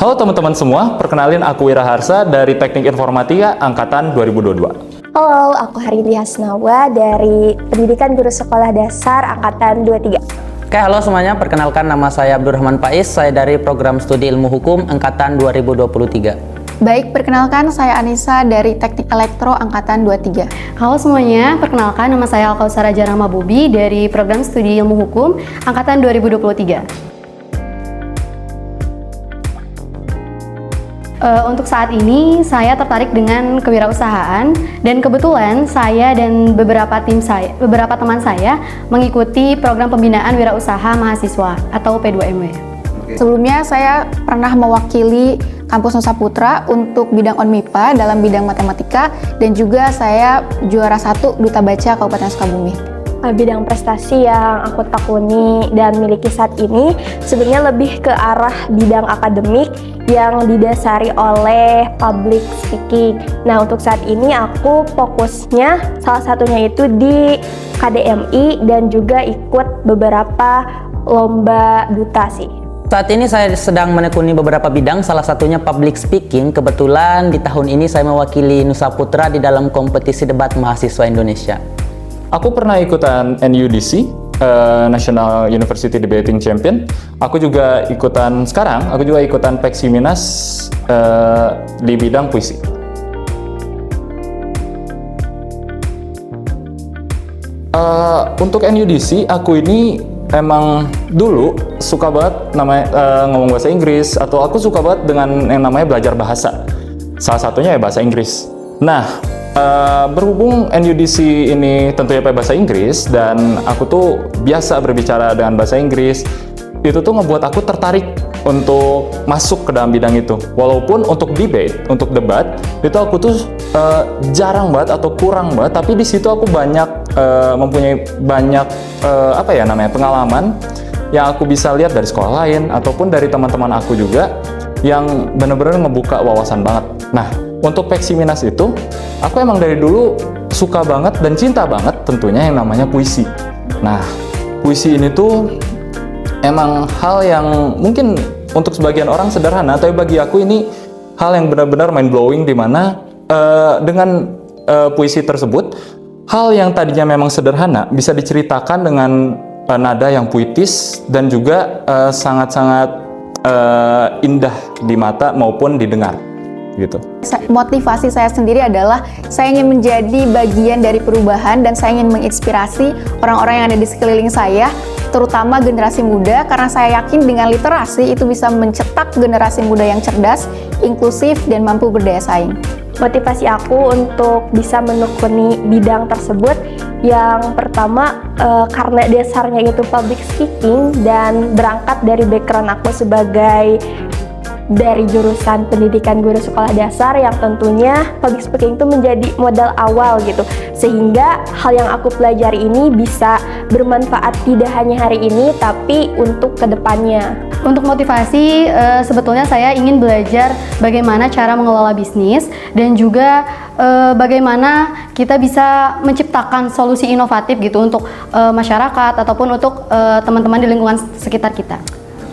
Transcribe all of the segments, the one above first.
Halo teman-teman semua, perkenalin aku Wira Harsa dari Teknik Informatika Angkatan 2022. Halo, aku Harini Hasnawa dari Pendidikan Guru Sekolah Dasar Angkatan 23. Oke, halo semuanya, perkenalkan nama saya Abdurrahman Faiz, saya dari Program Studi Ilmu Hukum Angkatan 2023. Baik, perkenalkan saya Anissa dari Teknik Elektro Angkatan 23. Halo semuanya, perkenalkan nama saya Alkausara Jarama Bobi dari Program Studi Ilmu Hukum Angkatan 2023. Untuk saat ini saya tertarik dengan kewirausahaan dan kebetulan saya dan beberapa teman saya mengikuti program pembinaan wirausaha mahasiswa atau P2MW. Sebelumnya saya pernah mewakili Kampus Nusa Putra untuk bidang ONMIPA dalam bidang matematika dan juga saya juara 1 Duta Baca Kabupaten Sukabumi. Bidang prestasi yang aku tekuni dan miliki saat ini sebenarnya lebih ke arah bidang akademik yang didasari oleh public speaking. Nah, untuk saat ini aku fokusnya salah satunya itu di KDMI dan juga ikut beberapa lomba duta sih. Saat ini saya sedang menekuni beberapa bidang, salah satunya public speaking. Kebetulan di tahun ini saya mewakili Nusa Putra di dalam kompetisi debat mahasiswa Indonesia. Aku pernah ikutan NUDC, National University Debating Champion. Aku juga ikutan Peksiminas di bidang puisi. Untuk NUDC, aku ini emang dulu suka banget ngomong bahasa Inggris, atau aku suka banget dengan yang namanya belajar bahasa. Salah satunya ya bahasa Inggris. Nah, berhubung NUDC ini tentunya pakai bahasa Inggris dan aku tuh biasa berbicara dengan bahasa Inggris, itu tuh ngebuat aku tertarik untuk masuk ke dalam bidang itu. Walaupun untuk debat, itu aku tuh jarang banget atau kurang banget, tapi di situ aku mempunyai banyak pengalaman yang aku bisa lihat dari sekolah lain ataupun dari teman-teman aku juga yang benar-benar ngebuka wawasan banget. Nah, untuk Peksiminas itu, aku emang dari dulu suka banget dan cinta banget tentunya yang namanya puisi. Nah, puisi ini tuh emang hal yang mungkin untuk sebagian orang sederhana, tapi bagi aku ini hal yang benar-benar mind blowing, dimana dengan puisi tersebut, hal yang tadinya memang sederhana bisa diceritakan dengan nada yang puitis dan juga sangat-sangat indah di mata maupun didengar. Gitu. Motivasi saya sendiri adalah saya ingin menjadi bagian dari perubahan dan saya ingin menginspirasi orang-orang yang ada di sekeliling saya, terutama generasi muda, karena saya yakin dengan literasi itu bisa mencetak generasi muda yang cerdas, inklusif, dan mampu berdaya saing. Motivasi aku untuk bisa menekuni bidang tersebut yang pertama karena dasarnya itu public speaking dan berangkat dari background aku sebagai dari jurusan pendidikan guru sekolah dasar yang tentunya public speaking itu menjadi modal awal gitu, sehingga hal yang aku pelajari ini bisa bermanfaat tidak hanya hari ini tapi untuk kedepannya. Untuk motivasi, sebetulnya saya ingin belajar bagaimana cara mengelola bisnis dan juga bagaimana kita bisa menciptakan solusi inovatif gitu untuk masyarakat ataupun untuk teman-teman di lingkungan sekitar kita.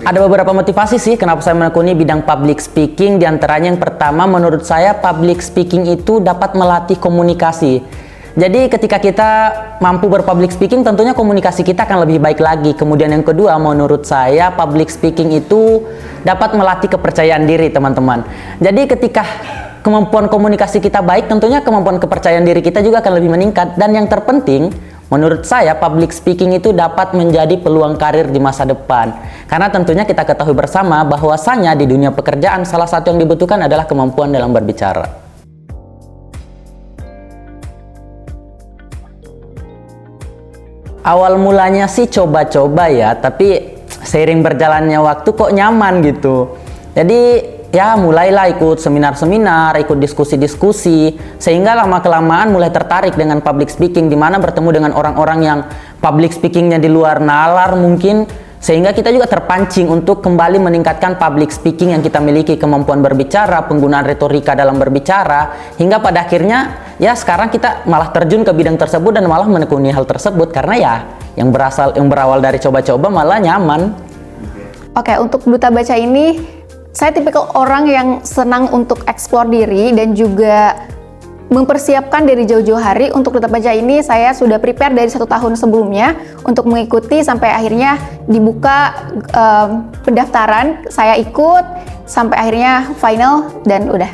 Ada beberapa motivasi sih kenapa saya menekuni bidang public speaking. Di antaranya yang pertama, menurut saya public speaking itu dapat melatih komunikasi. Jadi ketika kita mampu berpublic speaking, tentunya komunikasi kita akan lebih baik lagi. Kemudian yang kedua, menurut saya public speaking itu dapat melatih kepercayaan diri, teman-teman. Jadi ketika kemampuan komunikasi kita baik, tentunya kemampuan kepercayaan diri kita juga akan lebih meningkat. Dan yang terpenting, menurut saya public speaking itu dapat menjadi peluang karir di masa depan. Karena tentunya kita ketahui bersama bahwasanya di dunia pekerjaan salah satu yang dibutuhkan adalah kemampuan dalam berbicara. Awal mulanya sih coba-coba ya, tapi seiring berjalannya waktu kok nyaman gitu. Jadi ya mulailah ikut seminar-seminar, ikut diskusi-diskusi, sehingga lama-kelamaan mulai tertarik dengan public speaking, di mana bertemu dengan orang-orang yang public speakingnya di luar nalar mungkin, sehingga kita juga terpancing untuk kembali meningkatkan public speaking yang kita miliki, kemampuan berbicara, penggunaan retorika dalam berbicara, hingga pada akhirnya ya sekarang kita malah terjun ke bidang tersebut dan malah menekuni hal tersebut, karena ya yang berawal dari coba-coba malah nyaman. Oke, untuk Duta Baca ini Saya tipikal orang yang senang untuk eksplor diri dan juga mempersiapkan dari jauh-jauh hari. Untuk Duta Baca ini saya sudah prepare dari 1 tahun sebelumnya untuk mengikuti sampai akhirnya dibuka pendaftaran, saya ikut sampai akhirnya final dan udah.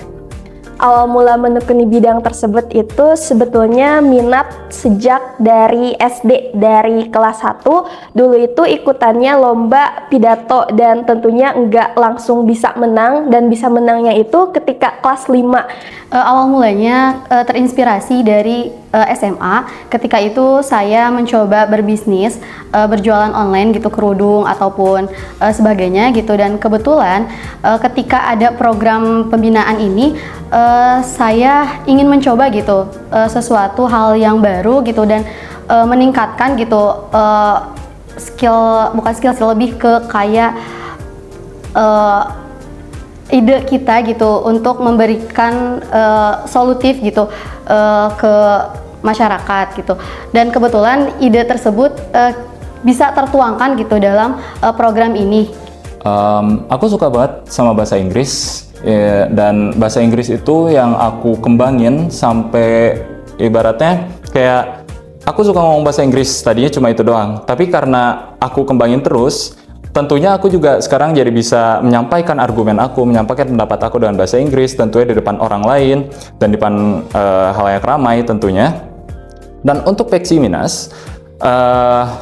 Awal mula menekuni bidang tersebut itu sebetulnya minat sejak dari SD, dari kelas 1. Dulu itu ikutannya lomba pidato dan tentunya enggak langsung bisa menang, dan bisa menangnya itu ketika kelas 5. Awal mulanya terinspirasi dari SMA. Ketika itu saya mencoba berbisnis, berjualan online gitu, kerudung ataupun sebagainya gitu. Dan kebetulan ketika ada program pembinaan ini, saya ingin mencoba gitu sesuatu hal yang baru gitu, dan meningkatkan gitu bukan skill lebih ke kayak ide kita gitu untuk memberikan solutif gitu ke masyarakat gitu. Dan kebetulan ide tersebut bisa tertuangkan gitu dalam program ini. Aku suka banget sama bahasa Inggris, dan bahasa Inggris itu yang aku kembangin sampai ibaratnya kayak aku suka ngomong bahasa Inggris, tadinya cuma itu doang. Tapi karena aku kembangin terus, tentunya aku juga sekarang jadi bisa menyampaikan argumen aku, menyampaikan pendapat aku dengan bahasa Inggris, tentunya di depan orang lain dan di depan halayak ramai tentunya. Dan untuk Peksi Minas,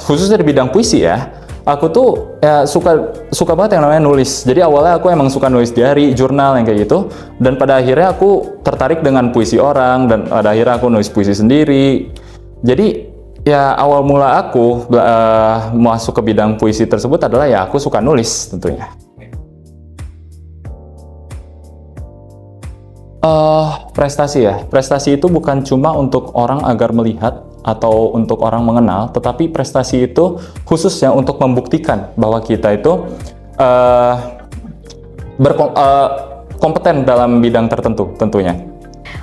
khususnya di bidang puisi ya, aku tuh ya suka banget yang namanya nulis. Jadi awalnya aku emang suka nulis diary, jurnal yang kayak gitu. Dan pada akhirnya aku tertarik dengan puisi orang, dan pada akhirnya aku nulis puisi sendiri. Jadi ya awal mula aku masuk ke bidang puisi tersebut adalah ya aku suka nulis tentunya. Prestasi ya, prestasi itu bukan cuma untuk orang agar melihat atau untuk orang mengenal, tetapi prestasi itu khususnya untuk membuktikan bahwa kita itu kompeten dalam bidang tertentu tentunya.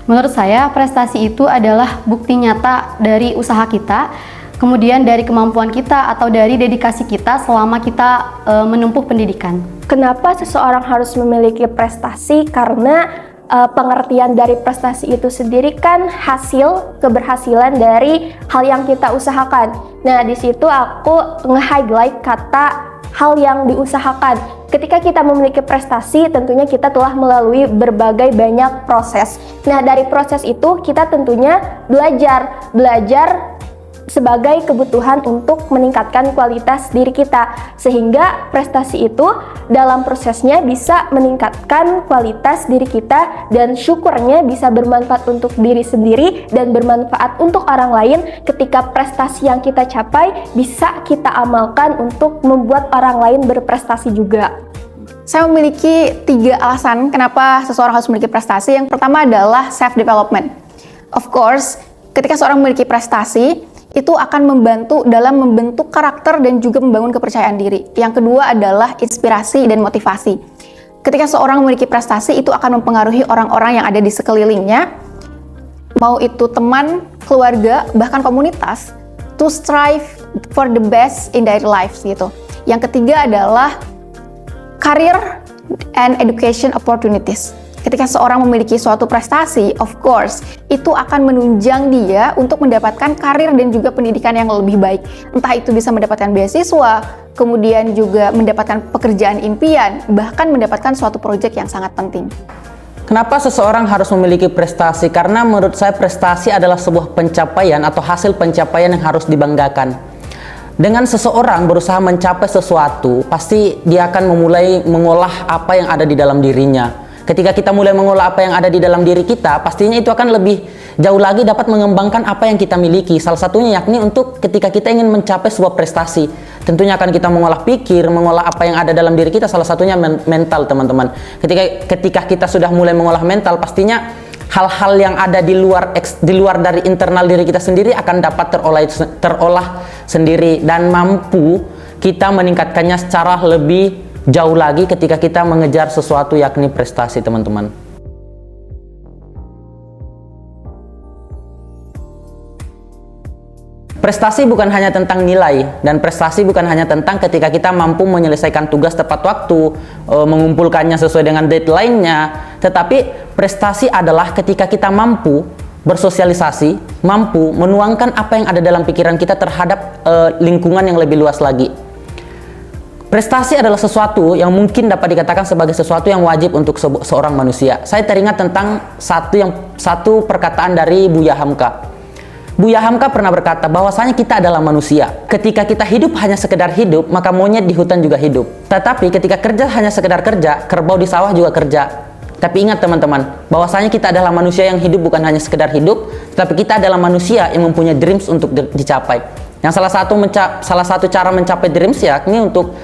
Menurut saya, prestasi itu adalah bukti nyata dari usaha kita, kemudian dari kemampuan kita atau dari dedikasi kita selama kita menempuh pendidikan. Kenapa seseorang harus memiliki prestasi? Karena pengertian dari prestasi itu sendiri kan hasil keberhasilan dari hal yang kita usahakan. Nah, di situ aku nge-highlight kata hal yang diusahakan. Ketika kita memiliki prestasi, tentunya kita telah melalui berbagai banyak proses. Nah, dari proses itu kita tentunya belajar sebagai kebutuhan untuk meningkatkan kualitas diri kita, sehingga prestasi itu dalam prosesnya bisa meningkatkan kualitas diri kita, dan syukurnya bisa bermanfaat untuk diri sendiri dan bermanfaat untuk orang lain. Ketika prestasi yang kita capai bisa kita amalkan untuk membuat orang lain berprestasi juga. Saya memiliki 3 alasan kenapa seseorang harus memiliki prestasi. Yang pertama adalah self-development. Of course, ketika seorang memiliki prestasi, itu akan membantu dalam membentuk karakter dan juga membangun kepercayaan diri. Yang kedua adalah inspirasi dan motivasi. Ketika seorang memiliki prestasi, itu akan mempengaruhi orang-orang yang ada di sekelilingnya, mau itu teman, keluarga, bahkan komunitas, to strive for the best in their lives gitu. Yang ketiga adalah career and education opportunities. Ketika seorang memiliki suatu prestasi, of course, itu akan menunjang dia untuk mendapatkan karir dan juga pendidikan yang lebih baik. Entah itu bisa mendapatkan beasiswa, kemudian juga mendapatkan pekerjaan impian, bahkan mendapatkan suatu proyek yang sangat penting. Kenapa seseorang harus memiliki prestasi? Karena menurut saya prestasi adalah sebuah pencapaian atau hasil pencapaian yang harus dibanggakan. Dengan seseorang berusaha mencapai sesuatu, pasti dia akan memulai mengolah apa yang ada di dalam dirinya. Ketika kita mulai mengolah apa yang ada di dalam diri kita, pastinya itu akan lebih jauh lagi dapat mengembangkan apa yang kita miliki. Salah satunya yakni untuk ketika kita ingin mencapai sebuah prestasi, tentunya akan kita mengolah pikir, mengolah apa yang ada dalam diri kita. Salah satunya mental, teman-teman. Ketika kita sudah mulai mengolah mental, pastinya hal-hal yang ada di luar dari internal diri kita sendiri akan dapat terolah sendiri, dan mampu kita meningkatkannya secara lebih jauh lagi ketika kita mengejar sesuatu yakni prestasi, teman-teman. Prestasi bukan hanya tentang nilai, dan prestasi bukan hanya tentang ketika kita mampu menyelesaikan tugas tepat waktu, mengumpulkannya sesuai dengan deadline-nya, tetapi prestasi adalah ketika kita mampu bersosialisasi, mampu menuangkan apa yang ada dalam pikiran kita terhadap lingkungan yang lebih luas lagi. Prestasi adalah sesuatu yang mungkin dapat dikatakan sebagai sesuatu yang wajib untuk seorang manusia. Saya teringat tentang satu perkataan dari Buya Hamka. Buya Hamka pernah berkata bahwasanya kita adalah manusia. Ketika kita hidup hanya sekedar hidup, maka monyet di hutan juga hidup. Tetapi ketika kerja hanya sekedar kerja, kerbau di sawah juga kerja. Tapi ingat teman-teman, bahwasanya kita adalah manusia yang hidup bukan hanya sekedar hidup, tetapi kita adalah manusia yang mempunyai dreams untuk dicapai. Yang salah satu cara mencapai dreams yakni untuk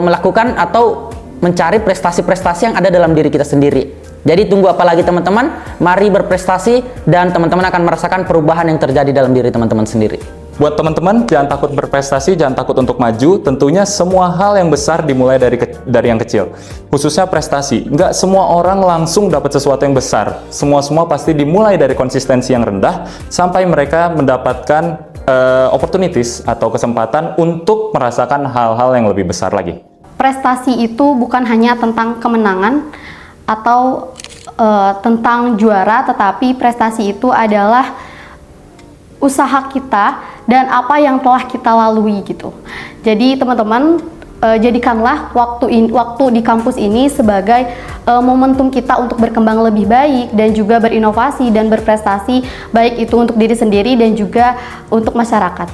melakukan atau mencari prestasi-prestasi yang ada dalam diri kita sendiri. Jadi tunggu apa lagi teman-teman? Mari berprestasi dan teman-teman akan merasakan perubahan yang terjadi dalam diri teman-teman sendiri. Buat teman-teman, jangan takut berprestasi, jangan takut untuk maju. Tentunya semua hal yang besar dimulai dari yang kecil. Khususnya prestasi. Nggak semua orang langsung dapat sesuatu yang besar. Semua pasti dimulai dari konsistensi yang rendah sampai mereka mendapatkan opportunities atau kesempatan untuk merasakan hal-hal yang lebih besar lagi. Prestasi itu bukan hanya tentang kemenangan atau tentang juara, tetapi prestasi itu adalah usaha kita dan apa yang telah kita lalui gitu. Jadi teman-teman, jadikanlah waktu di kampus ini sebagai momentum kita untuk berkembang lebih baik dan juga berinovasi dan berprestasi, baik itu untuk diri sendiri dan juga untuk masyarakat.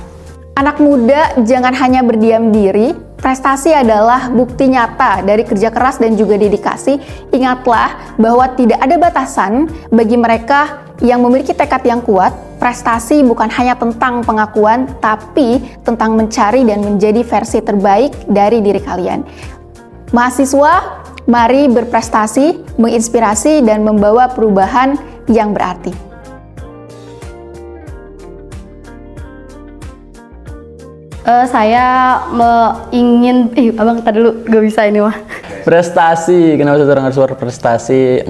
Anak muda jangan hanya berdiam diri, prestasi adalah bukti nyata dari kerja keras dan juga dedikasi. Ingatlah bahwa tidak ada batasan bagi mereka yang memiliki tekad yang kuat. Prestasi bukan hanya tentang pengakuan, tapi tentang mencari dan menjadi versi terbaik dari diri kalian. Mahasiswa, mari berprestasi, menginspirasi, dan membawa perubahan yang berarti. Saya ingin, abang tadi dulu, gak bisa ini mah. Prestasi, kenapa seorang harus berprestasi?